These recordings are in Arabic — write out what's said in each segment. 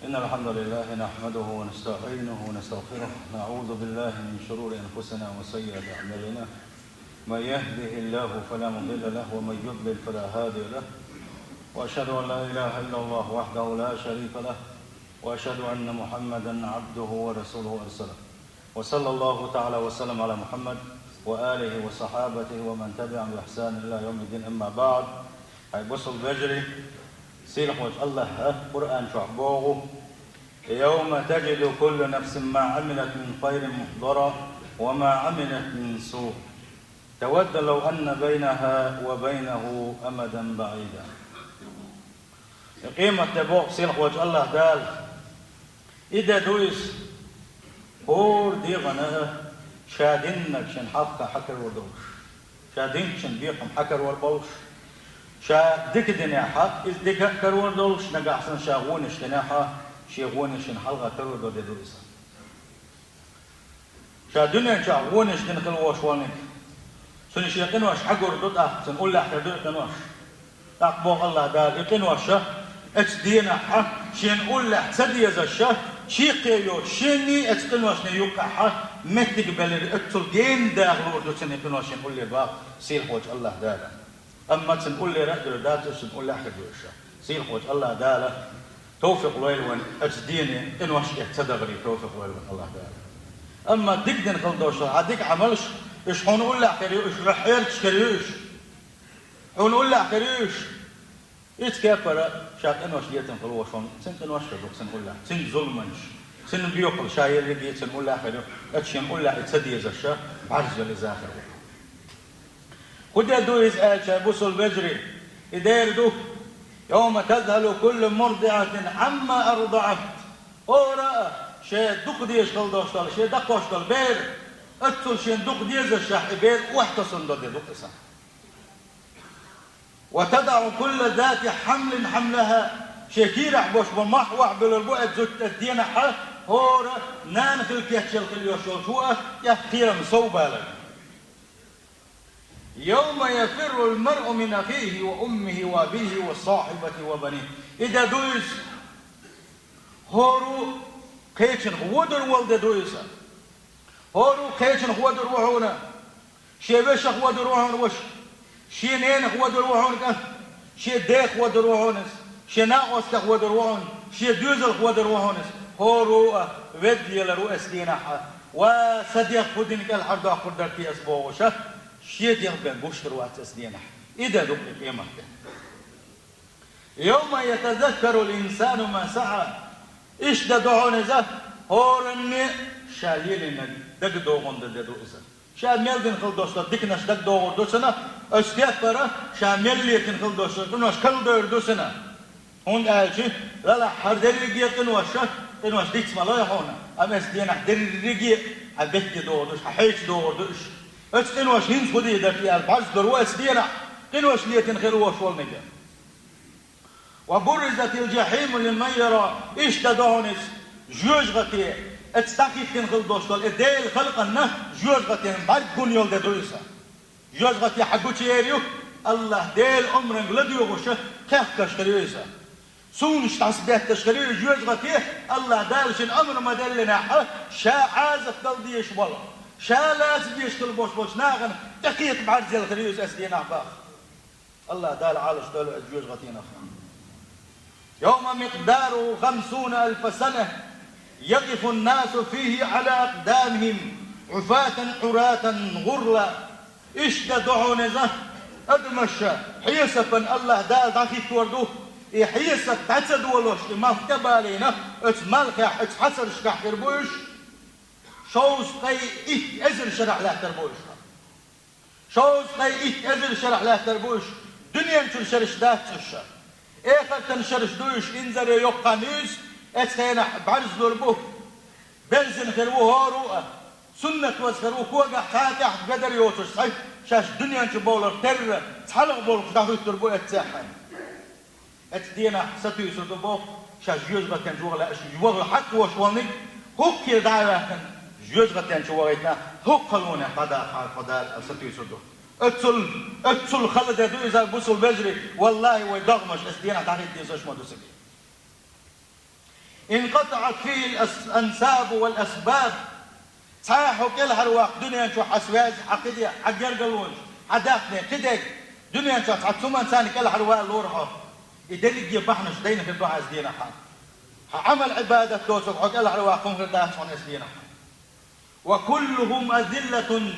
إن الحمد لله نحمده ونستعينه ونستغفره، نعوذ بالله من شرور أنفسنا وسيئات أعمالنا، من يهده الله فلا مضل له ومن يضلل فلا هادي له، وأشهد أن لا إله إلا الله وحده لا شريك له، وأشهد أن محمدا عبده ورسوله أرسله، وصلى الله تعالى وسلم على محمد وآله وصحابته ومن تبعهم بإحسان إلى يوم الدين. أما بعد، هاي بصل بجري سيرح وجه الله قرآن شعبوه يوم تجد كل نفس ما عملت من خير محضرة وما عملت من سوء تود لو أن بينها وبينه أمدا بعيدا. قيمة تبوق سيرح وجه الله دال إذا دويس هور دي غناها شادنك شن حفظ حكر ودوش شادنك شن بيقم حكر والبوش شا ديك دنياحة إذ ديك كرور دولش نجا أحسن شاغونش دنياحة شيغونش حلقة كرور دو دوريسا شا دنيا شاغونش دنخل واشوانك سن شيقين واش حقور دوت أحسن قول لحظة دوت واش تقبوغ الله دار يقين واشا اتس ديناحة شين قول لحظة سدي زشا شيقيو شيني اتس واش نيوقعها متك بلر اتل دين داغلور دوت سن يقين واش نقول لي باق سير خوج الله دار. أما تنقول لي رأدر داتو تنقول لي أحد يوشا سير خوج الله داله توفق ويلون أجديني إن وش يهتدغري توفق ويلون الله داله. أما ديك دين خلدوشا عديك عملش إيش هنقول لي أحكريوش رحيرش كريوش هنقول لي أحكريوش إيش كافر شاك إن وش يتن خلوشون سنت إن وش كدوك سنقول لي سنت ظلمنش سن بيوقل شاير يجي تنقول لي أحكريو أتشي نقول لي أتسدي زشا عرج لزاخر خد دويس آتشا بوصل بجري إدير يوم تذهل كل مرضعة عما أرضعت أورا شيء دق ديش خلدوشتال شيء دقوشتال بير أتل شيء دق ديز الشح بير واحتصن دي دق إسان وتدع كل ذات حمل حملها شكير أحبوش بالمحوح بالربوع زوت الدين حا أورا نانخل كيتشل خليوشول شوء يحكير مصوبة لك يوم يفر المرء من أخيه وأمه وأبيه والصاحبة وبنيه إذا دويس هورو كيتشن غودر والد دويسا هورو كيتشن غودر وحونا شيبش غودر وحون وش شينين غودر وحون شي ديك غودر وحونس شي ناقص غودر وحون شي دوزل غودر وحونس هورو ودي لرؤس دينها وصديق فدنك الحرد أخبر في أسبوع وشه شيء يغبن بوشر واتسدينه إذا ذوق قيمته يوم يتذكر الإنسان ما سعى إيش دعون ذا هورني شايلنا دق دوغون ددو إذا شامل دين خل دوستا ديكناش دق دوغور دوسنا أستيقظ شامل ليكن خل دوستا كناش كل دور دوسنا هون أجي لا حردري جيتن وشة كناش ديكس ملايا هونا أما أستينا دري جي أبيت دوغوش حيش دوغوش أتقنوش هنس خدي ده في البعض درواس دينا قنوش ليتن خيروش والنجا وبرزت الجحيم لمن يرى إيش تدعونس جوج غتي اتستاكي تنخل دوشتال إديل خلق النه جوج غتي بعد كون يول ده دويسا جوج غتي حقوش يريو الله ديل عمرن لديو غشه كيف كشكريوسا سونش تعصبيات تشكريو جوج غتي الله دالشن أمر ما دلنا شا عازف قلبي يشبله شالات بيشتغل بوش ناغن دقيق بعد زي الخريوز أسدينا باخ الله دال عالش دول أجوز غتينا يوم مقداره 50,000 سنة يقف الناس فيه على أقدامهم عفاة عراة غرلا إيش دعون ذا أدمشى حيسفا الله دال دقيق وردوه حيسف تعتد ولوش ما فتبالينا اتمالك اتحسر شكاح كربوش شوز قي إيه أزر شرع له تربوش شوز قي إيه أزر شرع له تربوش دنيا نشر شرش دات تشر إيه خلتن شرش دوش إنزر يوقع نيز أتخينا بعرز لربوه بنزن خروه هاروه سنة وزخروه كوغا خاتح قدر يوتش صحيح شاش دنيا نشر بولر تر تحلق بولر فتاحوه تربوه اتساحن اتدينا ستو يسردو بوه شاش يوزغا كان جوغ أشي جوغ حق وشوالني هوكي دعوة جوج غتان شواريتنا هو قانونا قدا ستو يسردو اتسل خلد دو إذا بوصل بجري والله ويدغمش أسدينا تعريض ديزاش ما دوسكي انقطعت فيه الأنساب والأسباب. صحيح كل هالوقت دنيا شو حسواز حقيقة حجر قلوش حدافنا كده دنيا شو تعطوما إنسان كل هالوقت لورها يدلق يبحنا شدينا في الدعاء زدينا عمل عبادة توسف حق كل هالوقت كم غير داش عن زدينا وكلهم أذلة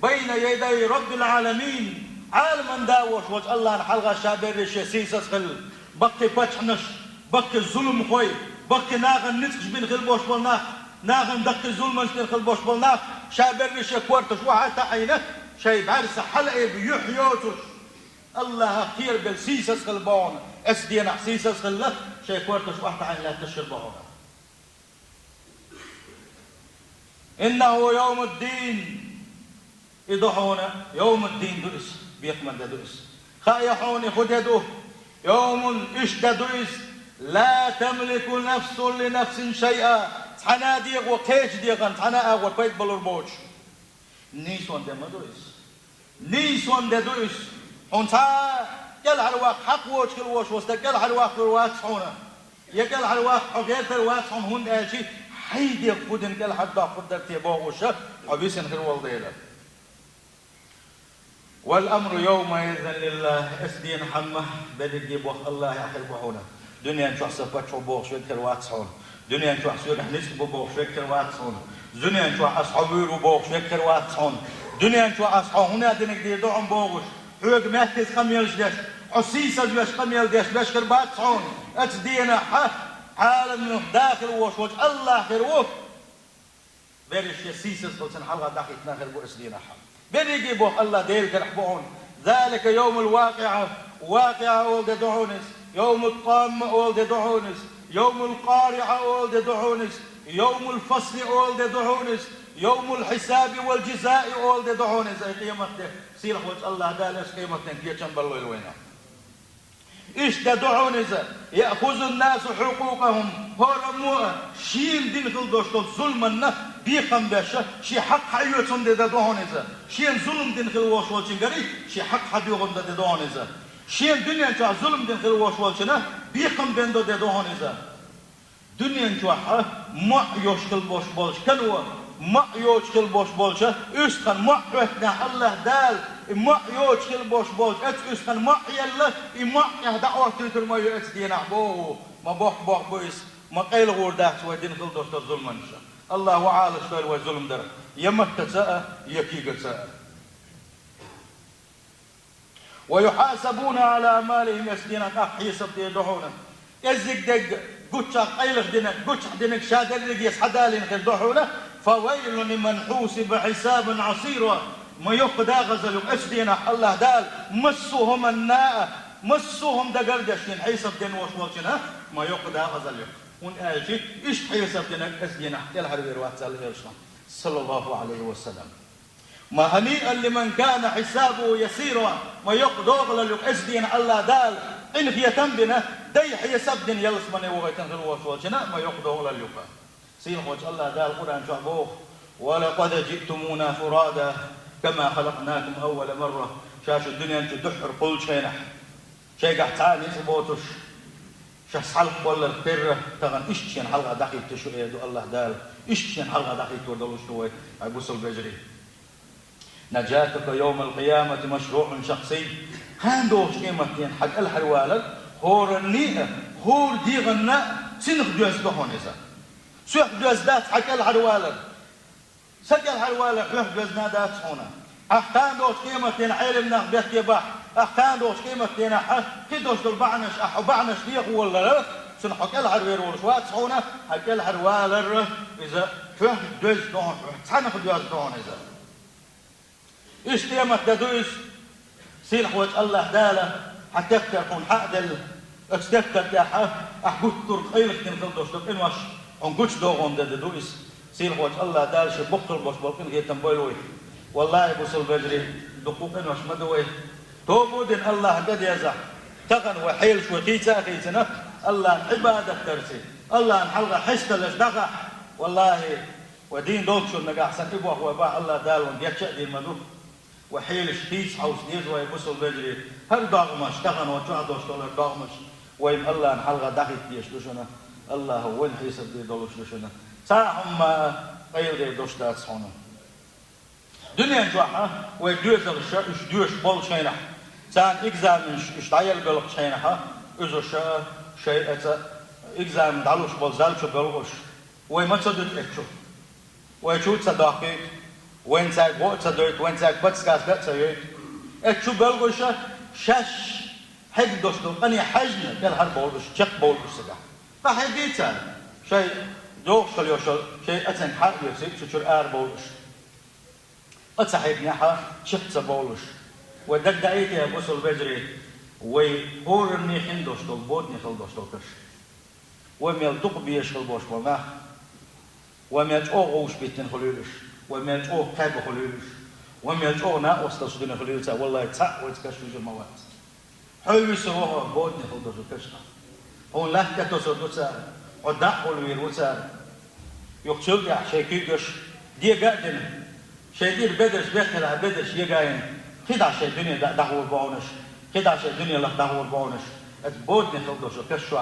بين يدي رب العالمين. عالم داوش وجه الله نحلغ شابير الشيسيس خل بقي بتحنش بقي الظلم خوي بقي ناغن نتج بين خل بوش بالناخ ناغن دق الظلم بين خل بوش بالناخ شابير الشكورتش وحتى عينه شيء بعرس حلقه بيحيوتش الله خير بالسيسس خل بون اسدينا سيسس خل شيء كورتش وحتى عين لا تشربه. إنه يوم الدين يضحونا يوم الدين دوس بيكمل دوس خايحوني خد يدوه يوم اشتدوس لا تملك نفس لنفس شيئا حناديق وكيش ديقان حنا أول بيت بلوربوش نيسون دم دوس نيسون دوس هنتا كل هالوقت حق وش كل وش وستكل هالوقت الوقت حونا يكل هالوقت حقيقة الوقت حون هون أشي حيدي خدن كل حدا خدك تباه وشه حبيسن خير والديله. والأمر يومئذ لله اسدين حمه بدي بوخ الله يحل بوحونا دنيا نشوح سبت شو بوخ شو كل واتسون دنيا نشوح سوق نسب بوخ شو كل واتسون دنيا نشوح أصحابي بوخ شو كل واتسون دنيا نشوح أصحاب هنا دنيك دي دوم بوخ حوق مهتز خميل جدش عسيسة جدش خميل جدش بشكر باتسون اسدينا عالم داخل وش وجه الله خير وف بيرش يسيسس قلتن حلقة داخل تناخر بو اسدينا حق بيجي بوخ الله ديل كرحبون ذلك يوم الواقعة واقعة ولد دعونس يوم القامة ولد دعونس يوم القارعة ولد دعونس يوم الفصل ولد دعونس يوم الحساب والجزاء ولد دعونس أي قيمته سيرح وجه الله دال اس قيمته كي تنبلوا الوينة إيش دعونس يأخذ الناس حقوقهم هرموا شين دين خلدوشتو ظلمنا بيقم باشا شي حق حيوتهم دي دعونس شين ظلم دين خلوش والشنقري شي حق حديوهم دي دعونس شين دنيا انتوا ظلم دين خلوش والشنا بيقم بندو دي دعونس دنيا انتوا ما يوشكل بوش بولش كنوا ما يوشكل بوش بولش اسخن ما يحنا الله دال ما يوشكل بوش بولش اسخن ما يلا ما يهدعوا تلتر ما يأتدين عبوه ما بوح بويس ما قيل غور داخت ودين خلدوش الظلم انشا الله وعالى شوال والظلم در يمت تساء يكيق تساء ويحاسبون على أعمالهم يسدين حيسب يدعون يزق دق قتش قيلخ دينك قتش دينك شادر يس حدالين خير دعونا فويل لمن حوسب حسابا عصيرا ما يقضى غزل اسدين الله دال مسوهم الناء مسوهم دقردشين حيسب دين وشوشنا ما يقضى غزل ون آجي إيش حيسب دينك اسدين يلا حربير واتسال إيرشنا صلى الله عليه وسلم ما هنيئا لمن كان حسابه يسيرا ما يقضى غزل اسدين الله دال إن في تنبنا دي حيسب دين يلس من يوغيتن غير وشوشنا ما يقضى غزل يقضى سين وجه الله دال القرآن شعبوه ولقد جئتمونا فرادا كما خلقناكم أول مرة شاش الدنيا أنت دحر قل شينح شيء قحتاني سبوتش شاش حلق ولا الكرة تغن إشتشين حلقة دقيق تشو يدو الله دال إشتشين حلقة دقيق تودلوش توي عبوس البجري نجاتك يوم القيامة مشروع شخصي هاندوش قيمتين حق الحروالة هور النيئة هور ديغنا سنخ جوز بحونيزا سوح جوزدات حق الحروالة سجل الحروالة حلح جوزنادات هنا أحتان دوش قيمتين علمنا بيت يباح أحتان دوش قيمتين كدوش دول بعنش أحو بعنش ليق ولا لا سنحك الحروير والشوات هنا حق الحروالة إذا حلح جوز دون سنخ جوز دون إذا إيش قيمة تدوس سيلح وجه الله دالة حتى تكون حقدل استفتر يا أحبطر خيرك تنخل دوش دول إنواش ونقولش دوغون ده دويس سير وجه الله دالش بقر بوش بلقين هي تنبويلوي والله بوصل بجري دقوقين وش مدوي توبودن الله قد يزح تغن وحيل شو قيتا قيتنا الله عبادة ترسي الله نحلغ حشت لجدغة والله ودين دوكشو نقع سنبوه وباع الله دال ونديتشأ دين مدو وحيل شتيس حوس ديز ويبوصل بجري هل داغمش تغن وجوع دوش دولار داغمش ويم الله نحلغ داخل ديشتوشنا الله وين حيسب دي دولش لشنا ساهم غير دي دوش دات صونه دنيا جوها ويدوز الشر دوش بول شينه سان اكزامن اشتايل بلق شينه ازو شيء اكزام دالوش بول زالش بلغش وما تصدق اتشو ويشو تصدقي وين ساق وقت صدرت وين ساق بتسكاس بتسير اتشو بلغش شش حق دوستو أني حجنا كل هالبولش شق بولش سجى فحقيقة شيء دوغ شل يوشل شيء أتن حق يصير شو بولش أتصحيح نحا شق بولش ودك دعيتي يا بوسل بجري ويورني خندوستو بودني خلدوستو كش وميل دق بيشغل بوش وما وميل أوغوش بيتن خلولش وميل أوغ كاب خلولش وميل أوغ ناقص تصدين خلولش والله تاء وتكشف المواد هاي سواه بودني خلدوستو كشنا هون لا كتوسو دوسار ودق ولوير وسار يقتل يا شيكيش دي قاعدين شيدير بدرش بيخلع بدرش يجاين كده شيء الدنيا دعوة بونش كده شيء الدنيا لا دعوة بونش بودني خلدوستو كشوا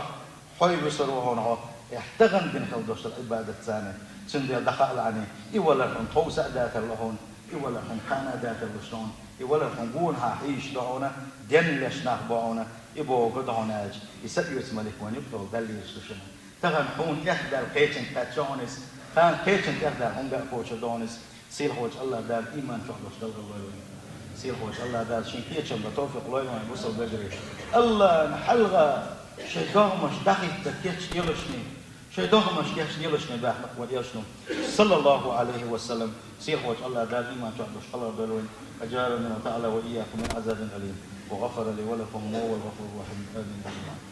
هاي بيسروا هون احتغن بين خلدوستو العبادة الثانية سندي دخل عني يولا هم توسع ذات اللهون يولا هم كان ذات اللشون يولا هم قونها حيش دعونا دين ليش نخبعونا يبغوا قدعناج يسألوا ملك ونبتوا دليل شلون تغن حون إحدى الكيتن تاتشونس كان كيتن إحدى هم بقوش دونس سير هوج الله دار إيمان فقدوش دل الله سير هوج الله دار شين كيتشم بتوفيق الله ما يبصل بجري الله محلغة شيطان مش دخل تكيتش يلشني شيطان مش كيتش يلشني بحق ويلشنو صلى الله عليه وسلم سير هوج الله دار إيمان فقدوش الله دلوين أجارنا تعالى وإياكم من عذاب أليم وغفر لي ولكم وهو الغفور الرحيم آمين.